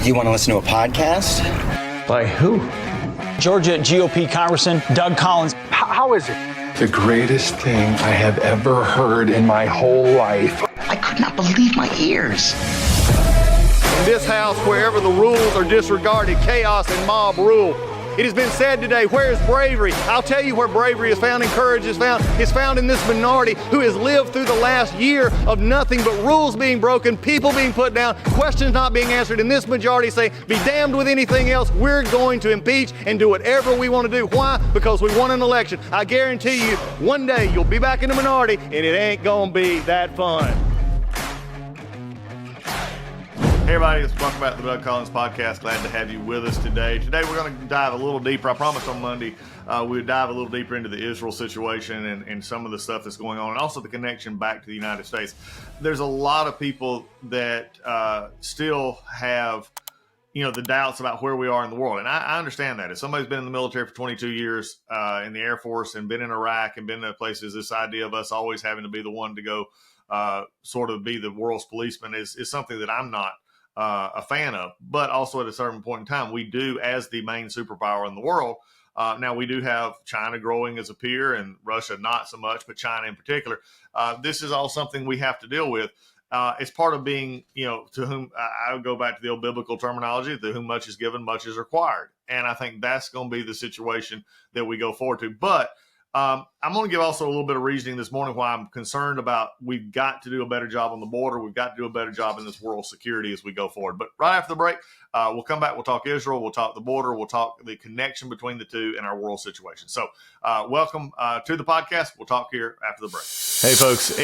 You want to listen to a podcast? By who? Georgia GOP Congressman Doug Collins. How is it? The greatest thing I have ever heard in my whole life. I could not believe my ears. In this house, wherever the rules are disregarded, chaos and mob rule. It has been said today, where is bravery? I'll tell you where bravery is found and courage is found. It's found in this minority who has lived through the last year of nothing but rules being broken, people being put down, questions not being answered. And this majority say, be damned with anything else. We're going to impeach and do whatever we want to do. Why? Because we won an election. I guarantee you, one day you'll be back in the minority and it ain't going to be that fun. Hey everybody, welcome back to the Doug Collins Podcast. Glad to have you with us today. Today we're going to dive a little deeper. I promised on Monday we would dive a little deeper into the Israel situation and some of the stuff that's going on, and also the connection back to the United States. There's a lot of people that still have, the doubts about where we are in the world, and I understand that. If somebody's been in the military for 22 years in the Air Force and been in Iraq and been in places, this idea of us always having to be the one to go sort of be the world's policeman is something that I'm not a fan of, but also at a certain point in time, we do, as the main superpower in the world. Now we do have China growing as a peer and Russia not so much, but China in particular. This is all something we have to deal with. It's part of being, to whom I would go back to the old biblical terminology, to whom much is given, much is required. And I think that's going to be the situation that we go forward to. But I'm going to give also a little bit of reasoning this morning why I'm concerned about we've got to do a better job on the border. We've got to do a better job in this world security as we go forward. But right after the break, we'll come back. We'll talk Israel. We'll talk the border. We'll talk the connection between the two and our world situation. So welcome to the podcast. We'll talk here after the break. Hey, folks,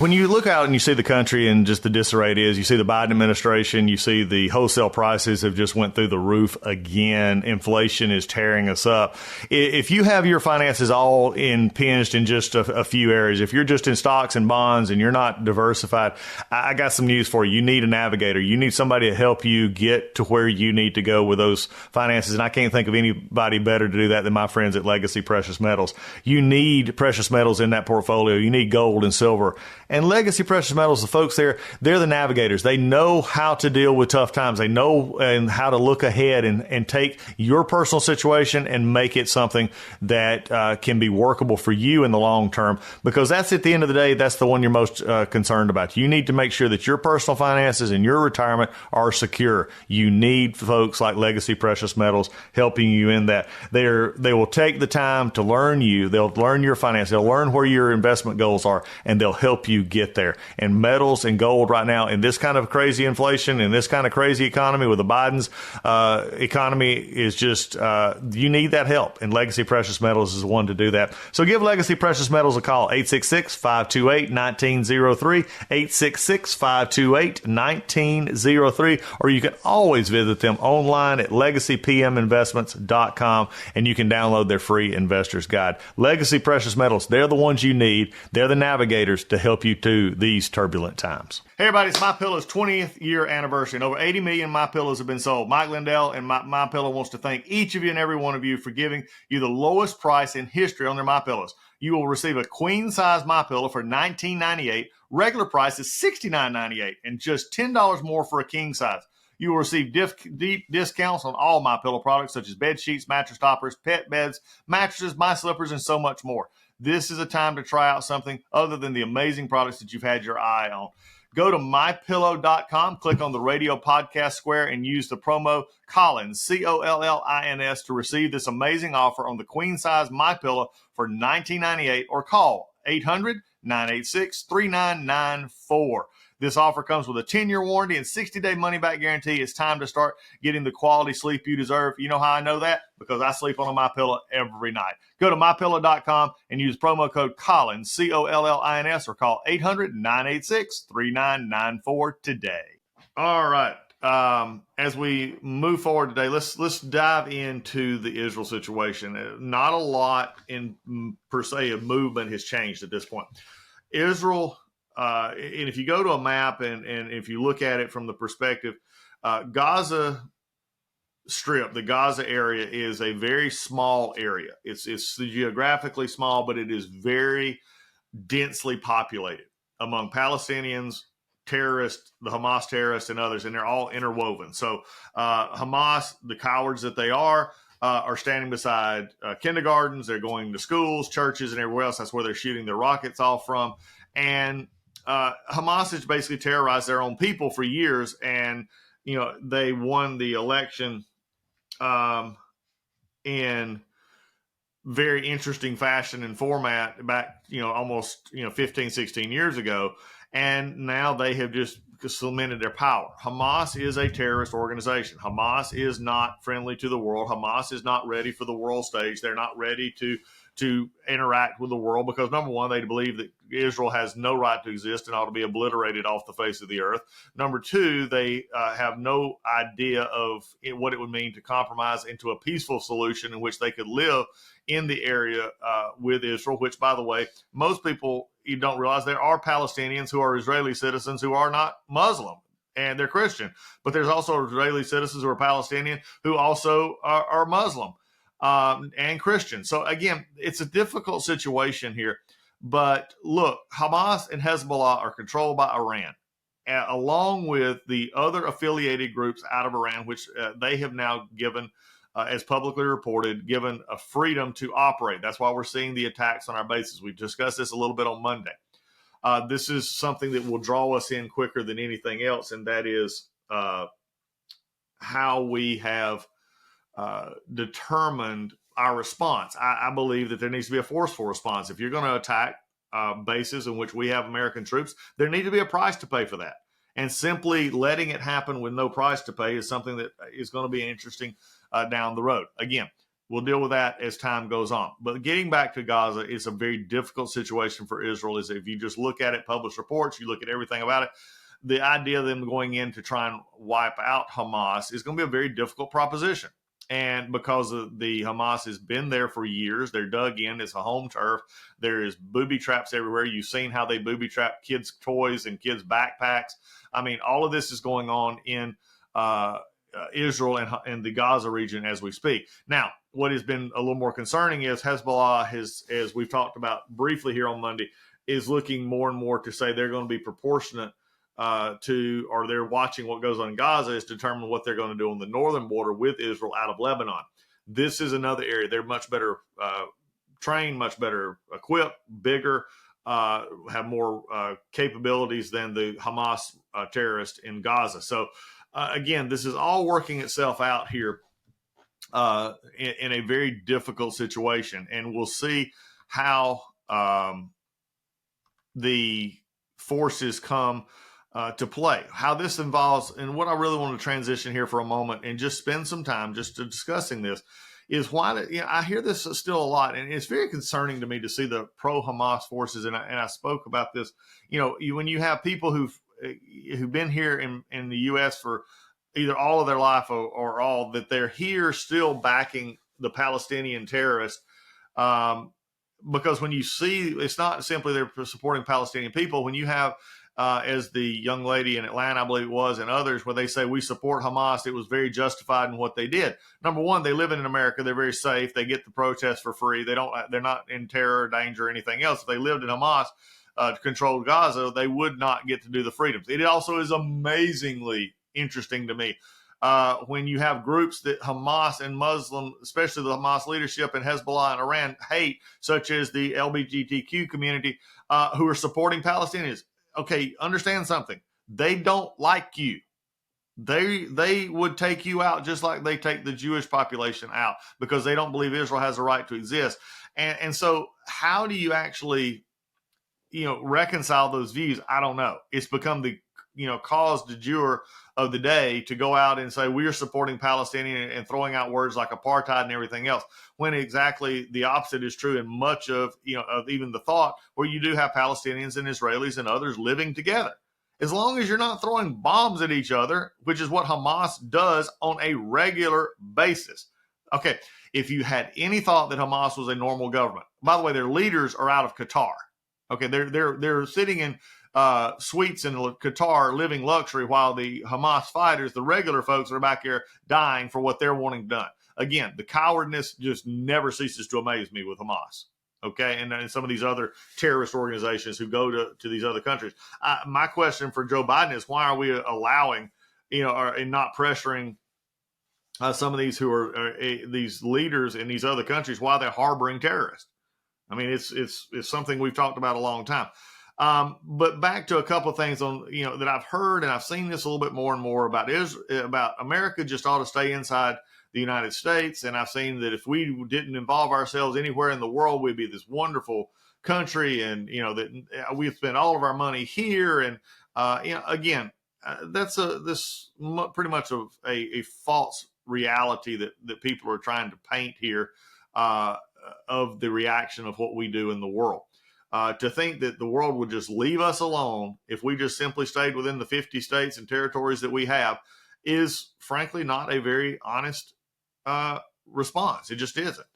when you look out and you see the country and just the disarray it is, you see the Biden administration, you see the wholesale prices have just went through the roof again. Inflation is tearing us up. If you have your finances all impinged in just a few areas, if you're just in stocks and bonds and you're not diversified, I got some news for you. You need a navigator. You need somebody to help you get to where you need to go with those finances. And I can't think of anybody better to do that than my friends at Legacy Precious Metals. You need precious metals in that portfolio. You need gold and silver. And Legacy Precious Metals, the folks there, they're the navigators. They know how to deal with tough times. They know and how to look ahead and take your personal situation and make it something that can be workable for you in the long term, because that's at the end of the day, that's the one you're most concerned about. You need to make sure that your personal finances and your retirement are secure. You need folks like Legacy Precious Metals helping you in that. They will take the time to learn you. They'll learn your finances. They'll learn where your investment goals are, and they'll help you get there. And metals and gold right now in this kind of crazy inflation, in this kind of crazy economy with the Biden's economy is just, you need that help. And Legacy Precious Metals is the one to do that. So give Legacy Precious Metals a call, 866-528-1903, 866-528-1903, or you can always visit them online at legacypminvestments.com, and you can download their free investor's guide. Legacy Precious Metals, they're the ones you need. They're the navigators to help you through these turbulent times. Hey everybody, it's MyPillow's 20th year anniversary, and over 80 million MyPillows have been sold. Mike Lindell and MyPillow wants to thank each of you and every one of you for giving you the lowest price in history on their MyPillows. You will receive a queen-size MyPillow for $19.98. Regular price is $69.98, and just $10 more for a king size. You will receive deep discounts on all MyPillow products, such as bed sheets, mattress toppers, pet beds, mattresses, my slippers, and so much more. This is a time to try out something other than the amazing products that you've had your eye on. Go to mypillow.com, click on the radio podcast square, and use the promo Collins, Collins, to receive this amazing offer on the queen size MyPillow for $19.98, or call 800-986-3994. This offer comes with a 10-year warranty and 60-day money-back guarantee. It's time to start getting the quality sleep you deserve. You know how I know that? Because I sleep on a MyPillow every night. Go to mypillow.com and use promo code Collins, Collins, or call 800-986-3994 today. All right. As we move forward today, let's dive into the Israel situation. Not a lot in per se of movement has changed at this point. Israel. And if you go to a map and if you look at it from the perspective, Gaza Strip, the Gaza area is a very small area. It's geographically small, but it is very densely populated among Palestinians, terrorists, the Hamas terrorists and others, and they're all interwoven. So Hamas, the cowards that they are standing beside kindergartens. They're going to schools, churches, and everywhere else. That's where they're shooting their rockets all from. And Hamas has basically terrorized their own people for years. And, they won the election in very interesting fashion and format back, almost, 15, 16 years ago. And now they have just cemented their power. Hamas is a terrorist organization. Hamas is not friendly to the world. Hamas is not ready for the world stage. They're not ready to interact with the world because, number one, they believe that Israel has no right to exist and ought to be obliterated off the face of the earth. Number two, they have no idea of what it would mean to compromise into a peaceful solution in which they could live in the area with Israel, which, by the way, most people, you don't realize there are Palestinians who are Israeli citizens who are not Muslim and they're Christian, but there's also Israeli citizens who are Palestinian who also are Muslim and Christian. So again, it's a difficult situation here, but look, Hamas and Hezbollah are controlled by Iran, along with the other affiliated groups out of Iran, which they have now given, as publicly reported, given a freedom to operate. That's why we're seeing the attacks on our bases. We discussed this a little bit on Monday. This is something that will draw us in quicker than anything else, and that is how we have determined our response. I believe that there needs to be a forceful response. If you're going to attack bases in which we have American troops, there needs to be a price to pay for that. And simply letting it happen with no price to pay is something that is going to be interesting down the road. Again, we'll deal with that as time goes on. But getting back to Gaza is a very difficult situation for Israel. Is if you just look at it, published reports, you look at everything about it, the idea of them going in to try and wipe out Hamas is going to be a very difficult proposition. And because the Hamas has been there for years, they're dug in. It's a home turf. There is booby traps everywhere. You've seen how they booby trap kids' toys and kids' backpacks. I mean, all of this is going on in Israel and the Gaza region as we speak. Now, what has been a little more concerning is Hezbollah has, as we've talked about briefly here on Monday, is looking more and more to say they're going to be proportionate or they're watching what goes on in Gaza is determine what they're going to do on the northern border with Israel out of Lebanon. This is another area. They're much better trained, much better equipped, bigger, have more capabilities than the Hamas terrorists in Gaza. So, again, this is all working itself out here in a very difficult situation. And we'll see how the forces come to play, how this involves. And what I really want to transition here for a moment and just spend some time just to discussing this is why I hear this still a lot, and it's very concerning to me to see the pro-Hamas forces. And I spoke about this. When you have people who've been here in the U.S. for either all of their life or all, that they're here still backing the Palestinian terrorists. Because when you see, it's not simply they're supporting Palestinian people. When you have, as the young lady in Atlanta, I believe it was, and others, where they say we support Hamas, it was very justified in what they did. Number one, they live in America. They're very safe. They get the protest for free. They're not in terror, danger, or anything else. If they lived in Hamas, controlled Gaza, they would not get to do the freedoms. It also is amazingly interesting to me when you have groups that Hamas and Muslim, especially the Hamas leadership and Hezbollah and Iran, hate, such as the LGBTQ community, who are supporting Palestinians. Okay, understand something. They don't like you. They would take you out just like they take the Jewish population out because they don't believe Israel has a right to exist. And so how do you actually, reconcile those views? I don't know. It's become the, cause du jour of the day to go out and say we are supporting Palestinian and throwing out words like apartheid and everything else, when exactly the opposite is true in much of, of even the thought where you do have Palestinians and Israelis and others living together. As long as you're not throwing bombs at each other, which is what Hamas does on a regular basis. Okay, if you had any thought that Hamas was a normal government, by the way, their leaders are out of Qatar. Okay, they're sitting in suites in Qatar, living luxury, while the Hamas fighters, the regular folks, are back here dying for what they're wanting done. Again, the cowardness just never ceases to amaze me with Hamas. Okay, and some of these other terrorist organizations who go to these other countries. My question for Joe Biden is, why are we allowing, and not pressuring some of these who are these leaders in these other countries while they're harboring terrorists? I mean, it's something we've talked about a long time. But back to a couple of things on that I've heard, and I've seen this a little bit more and more about America just ought to stay inside the United States. And I've seen that if we didn't involve ourselves anywhere in the world, we'd be this wonderful country, and that we spend all of our money here. And again, that's pretty much a false reality that people are trying to paint here of the reaction of what we do in the world. To think that the world would just leave us alone if we just simply stayed within the 50 states and territories that we have is frankly not a very honest response. It just isn't.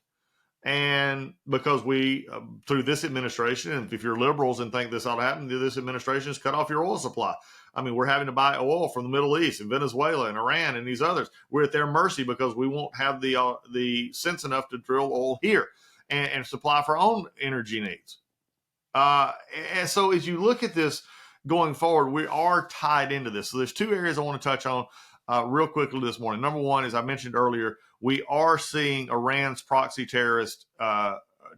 And because we, through this administration, and if you're liberals and think this ought to happen, this administration has cut off your oil supply. I mean, we're having to buy oil from the Middle East and Venezuela and Iran and these others. We're at their mercy because we won't have the sense enough to drill oil here and supply for our own energy needs. And so as you look at this going forward, we are tied into this. So there's two areas I want to touch on real quickly this morning. Number one, as I mentioned earlier, we are seeing Iran's proxy terrorists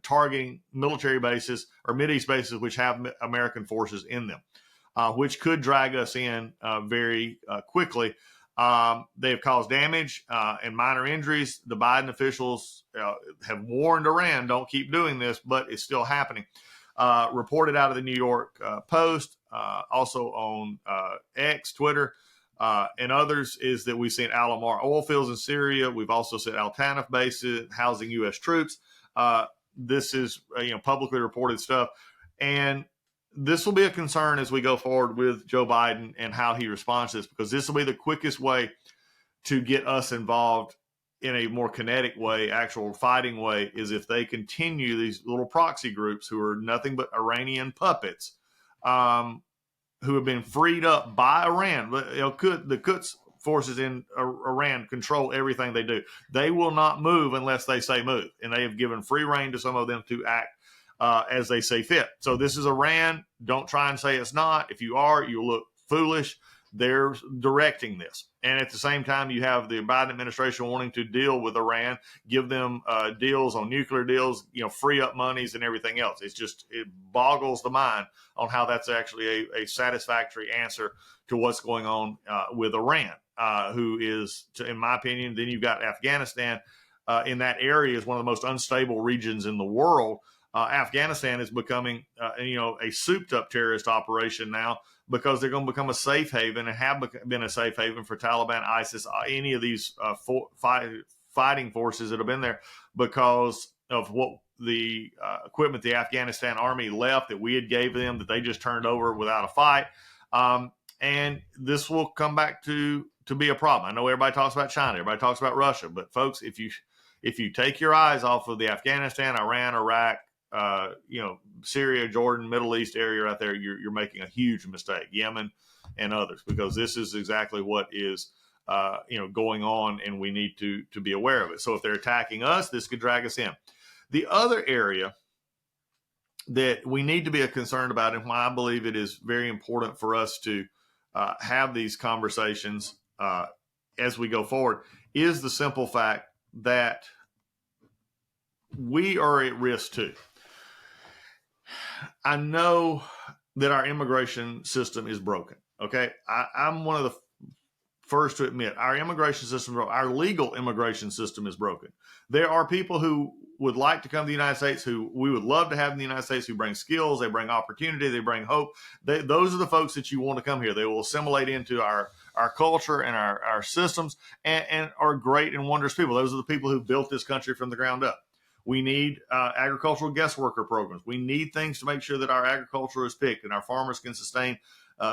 targeting military bases or Mideast bases which have American forces in them, which could drag us in very quickly. They have caused damage and minor injuries. The Biden officials have warned Iran, don't keep doing this, but it's still happening. Reported out of the New York Post, also on X, Twitter, and others, is that we've seen Al-Amar oil fields in Syria. We've also seen Al-Tanf bases housing U.S. troops. This is publicly reported stuff, and this will be a concern as we go forward with Joe Biden and how he responds to this, because this will be the quickest way to get us involved in a more kinetic way, actual fighting way, is if they continue these little proxy groups who are nothing but Iranian puppets, who have been freed up by Iran. The Quds forces in Iran control everything they do. They will not move unless they say move, and they have given free rein to some of them to act as they see fit. So this is Iran. Don't try and say it's not. If you are, you look foolish. They're directing this. And at the same time, you have the Biden administration wanting to deal with Iran, give them deals on nuclear deals, free up monies and everything else. It boggles the mind on how that's actually a satisfactory answer to what's going on with Iran, who is, in my opinion, then you've got Afghanistan in that area is one of the most unstable regions in the world. Afghanistan is becoming, a souped-up terrorist operation now, because they're going to become a safe haven and have been a safe haven for Taliban, ISIS, any of these fighting forces that have been there, because of what the equipment the Afghanistan army left that we had gave them, that they just turned over without a fight. And this will come back to be a problem. I know everybody talks about China, everybody talks about Russia, but folks, if you take your eyes off of the Afghanistan, Iran, Iraq, Syria, Jordan, Middle East area right there, you're making a huge mistake. Yemen and others, because this is exactly what is going on, and we need to be aware of it. So if they're attacking us, this could drag us in. The other area that we need to be concerned about, and why I believe it is very important for us to have these conversations as we go forward, is the simple fact that we are at risk too. I know that our immigration system is broken. Okay. I'm one of the first to admit our immigration system, our legal immigration system is broken. There are people who would like to come to the United States, who we would love to have in the United States, who bring skills, they bring opportunity, they bring hope. Those are the folks that you want to come here. They will assimilate into our culture and our systems and are great and wondrous people. Those are the people who built this country from the ground up. We need agricultural guest worker programs. We need things to make sure that our agriculture is picked and our farmers can sustain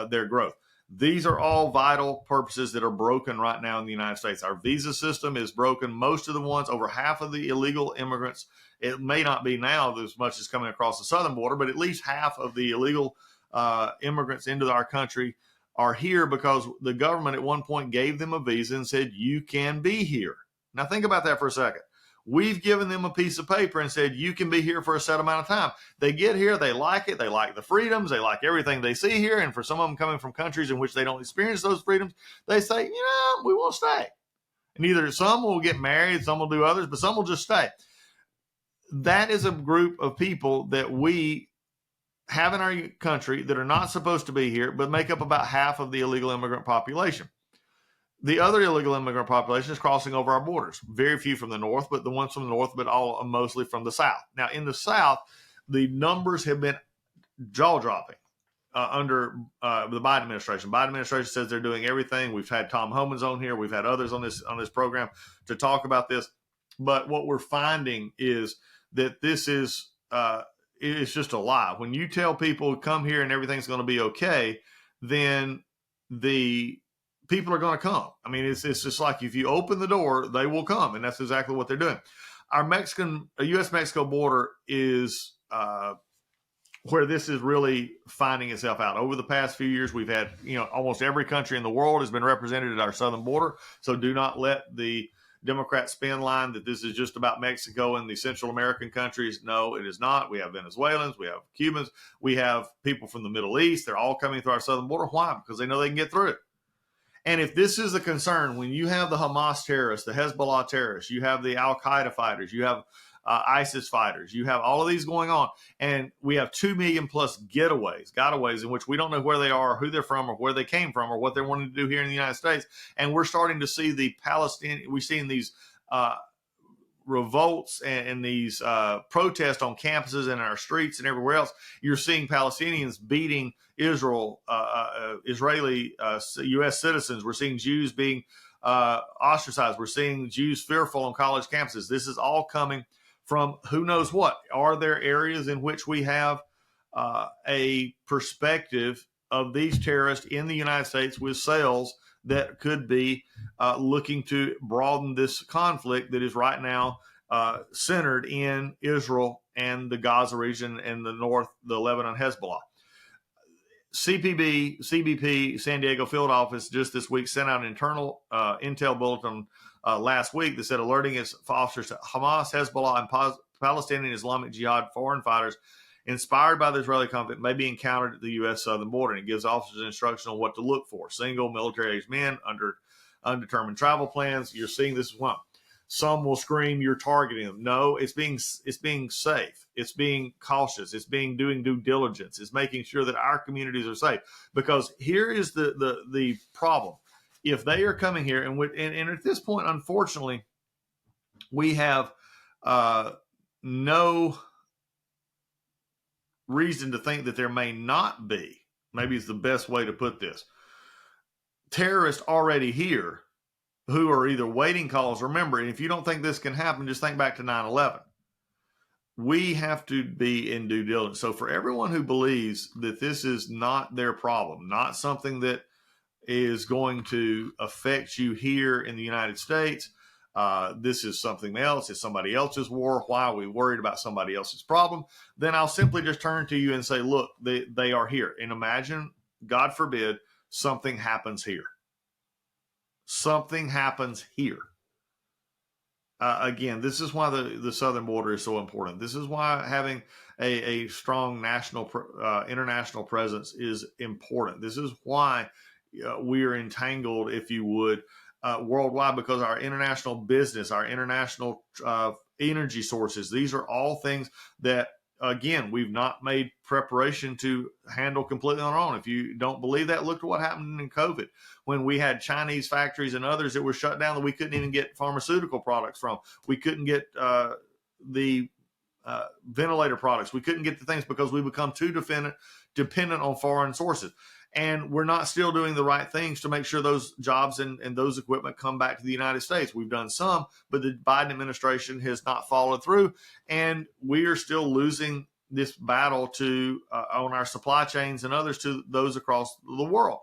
their growth. These are all vital purposes that are broken right now in the United States. Our visa system is broken. Most of the ones, over half of the illegal immigrants, it may not be now as much as coming across the southern border, but at least half of the illegal immigrants into our country are here because the government at one point gave them a visa and said, you can be here. Now think about that for a second. We've given them a piece of paper and said, you can be here for a set amount of time. They get here, they like it, they like the freedoms, they like everything they see here. And for some of them coming from countries in which they don't experience those freedoms, they say, we will stay. And either some will get married, some will do others, but some will just stay. That is a group of people that we have in our country that are not supposed to be here, but make up about half of the illegal immigrant population. The other illegal immigrant population is crossing over our borders. Very few from the north, but the ones from the north, but all mostly from the south. Now, in the south, the numbers have been jaw-dropping under the Biden administration. Biden administration says they're doing everything. We've had Tom Homan's on here. We've had others on this program to talk about this. But what we're finding is that this is it's just a lie. When you tell people come here and everything's going to be okay, then the people are going to come. I mean, it's just like if you open the door, they will come, and that's exactly what they're doing. Our U.S.-Mexico border is where this is really finding itself out. Over the past few years, we've had almost every country in the world has been represented at our southern border. So do not let the Democrats spin line that this is just about Mexico and the Central American countries. No, it is not. We have Venezuelans, we have Cubans, we have people from the Middle East. They're all coming through our southern border. Why? Because they know they can get through it. And if this is a concern, when you have the Hamas terrorists, the Hezbollah terrorists, you have the Al-Qaeda fighters, you have ISIS fighters, you have all of these going on, and we have 2 million plus gotaways in which we don't know where they are, or who they're from, or where they came from, or what they're wanting to do here in the United States. And we're starting to see the Palestinian, we're seeing these revolts and these protests on campuses and in our streets and everywhere else. You're seeing Palestinians beating Israeli U.S. citizens. We're seeing Jews being ostracized. We're seeing Jews fearful on college campuses. This is all coming from who knows what. Are there areas in which we have a perspective of these terrorists in the United States with cells that could be looking to broaden this conflict that is right now centered in Israel and the Gaza region and the north, the Lebanon Hezbollah? CBP, San Diego field office just this week sent out an internal intel bulletin last week that said alerting its officers to Hamas, Hezbollah, and Palestinian Islamic Jihad foreign fighters inspired by the Israeli conflict may be encountered at the U.S. southern border. And it gives officers instruction on what to look for. Single, military-aged men under undetermined travel plans. You're seeing this as well. Some will scream, you're targeting them. No, it's being safe. It's being cautious. It's doing due diligence. It's making sure that our communities are safe. Because here is the problem. If they are coming here, and at this point, unfortunately, we have no reason to think that there may not be, maybe it's the best way to put this, terrorists already here who are either waiting calls. Remember, if you don't think this can happen, just think back to 9/11. We have to be in due diligence. So for everyone who believes that this is not their problem, not something that is going to affect you here in the United States, this is something else. It's somebody else's war. Why are we worried about somebody else's problem? Then I'll simply just turn to you and say, look, they are here. And imagine, God forbid, something happens here. Something happens here. Again, this is why the southern border is so important. This is why having a strong international presence is important. This is why we are entangled, if you would, worldwide, because our international business, our international energy sources, these are all things that, again, we've not made preparation to handle completely on our own. If you don't believe that, look at what happened in COVID when we had Chinese factories and others that were shut down that we couldn't even get pharmaceutical products from. We couldn't get the ventilator products. We couldn't get the things because we become too dependent on foreign sources. And we're not still doing the right things to make sure those jobs and those equipment come back to the United States. We've done some, but the Biden administration has not followed through. And we are still losing this battle to on our supply chains and others to those across the world.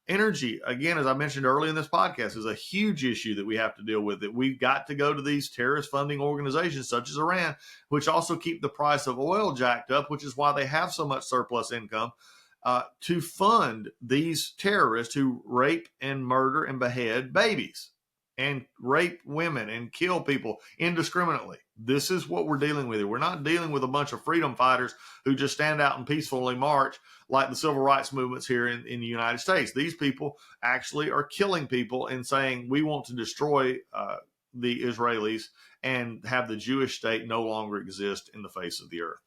Energy, again, as I mentioned earlier in this podcast, is a huge issue that we have to deal with. That we've got to go to these terrorist funding organizations such as Iran, which also keep the price of oil jacked up, which is why they have so much surplus income. To fund these terrorists who rape and murder and behead babies. and rape women and kill people indiscriminately. This is what we're dealing with. We're not dealing with a bunch of freedom fighters who just stand out and peacefully march like the civil rights movements here in the United States. These people actually are killing people and saying we want to destroy the Israelis and have the Jewish state no longer exist in the face of the earth.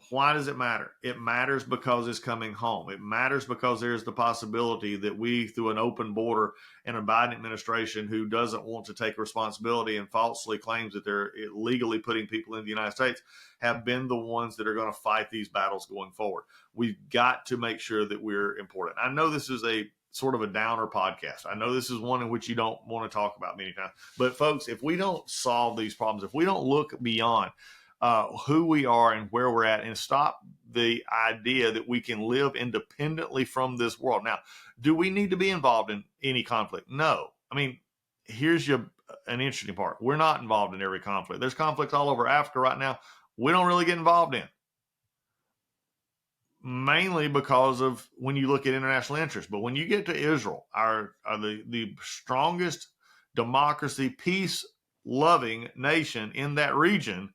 Why does it matter? It matters because it's coming home. It matters because there's the possibility that we, through an open border and a Biden administration who doesn't want to take responsibility and falsely claims that they're illegally putting people in the United States, have been the ones that are going to fight these battles going forward. We've got to make sure that we're important. I know this is a sort of a downer podcast. I know this is one in which you don't want to talk about many times. But folks, if we don't solve these problems, if we don't look beyond who we are and where we're at and stop the idea that we can live independently from this world. Now, do we need to be involved in any conflict? No. I mean, here's an interesting part. We're not involved in every conflict. There's conflicts all over Africa right now we don't really get involved in. Mainly because of when you look at international interest. But when you get to Israel, the strongest democracy, peace-loving nation in that region,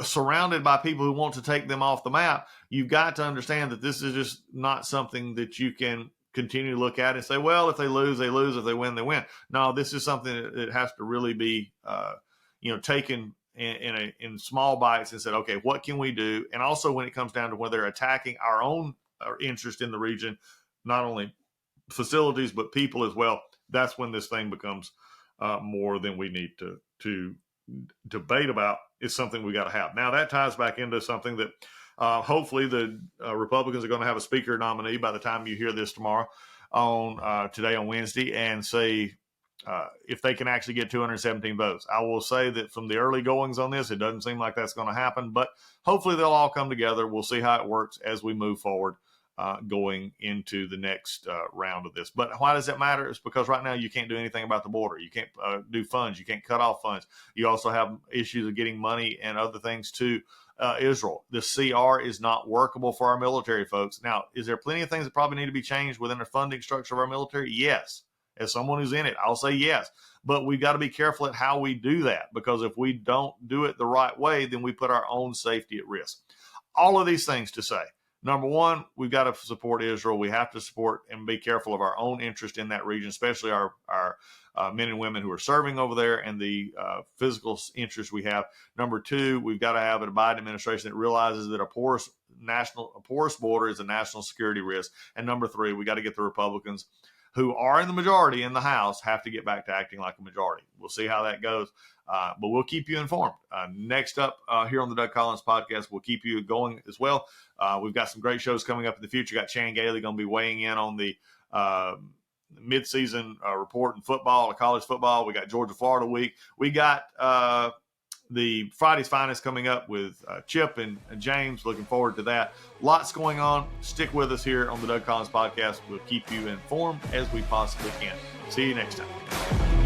surrounded by people who want to take them off the map, you've got to understand that this is just not something that you can continue to look at and say, well, if they lose, they lose. If they win, they win. No, this is something that has to really be, taken in small bites and said, okay, what can we do? And also when it comes down to whether they're attacking our own interest in the region, not only facilities, but people as well, that's when this thing becomes more than we need to debate about. Is something we got to have. Now that ties back into something that hopefully the Republicans are going to have a speaker nominee by the time you hear this tomorrow today on Wednesday, and say if they can actually get 217 votes. I will say that from the early goings on this, it doesn't seem like that's going to happen, but hopefully they'll all come together. We'll see how it works as we move forward going into the next round of this. But why does that matter? It's because right now you can't do anything about the border. You can't do funds. You can't cut off funds. You also have issues of getting money and other things to Israel. The CR is not workable for our military, folks. Now, is there plenty of things that probably need to be changed within the funding structure of our military? Yes. As someone who's in it, I'll say yes. But we've got to be careful at how we do that, because if we don't do it the right way, then we put our own safety at risk. All of these things to say, number one, we've got to support Israel. We have to support and be careful of our own interest in that region, especially our men and women who are serving over there and the physical interest we have. Number two, we've got to have a Biden administration that realizes that a porous border is a national security risk. And number three, we got to get the Republicans, who are in the majority in the House, have to get back to acting like a majority. We'll see how that goes, but we'll keep you informed. Next up here on the Doug Collins podcast, we'll keep you going as well. We've got some great shows coming up in the future. Got Chan Gailey going to be weighing in on the midseason report in football, college football. We got Georgia-Florida week. We got the Friday's Finest coming up with Chip and James. Looking forward to that. Lots going on. Stick with us here on the Doug Collins podcast. We'll keep you informed as we possibly can. See you next time.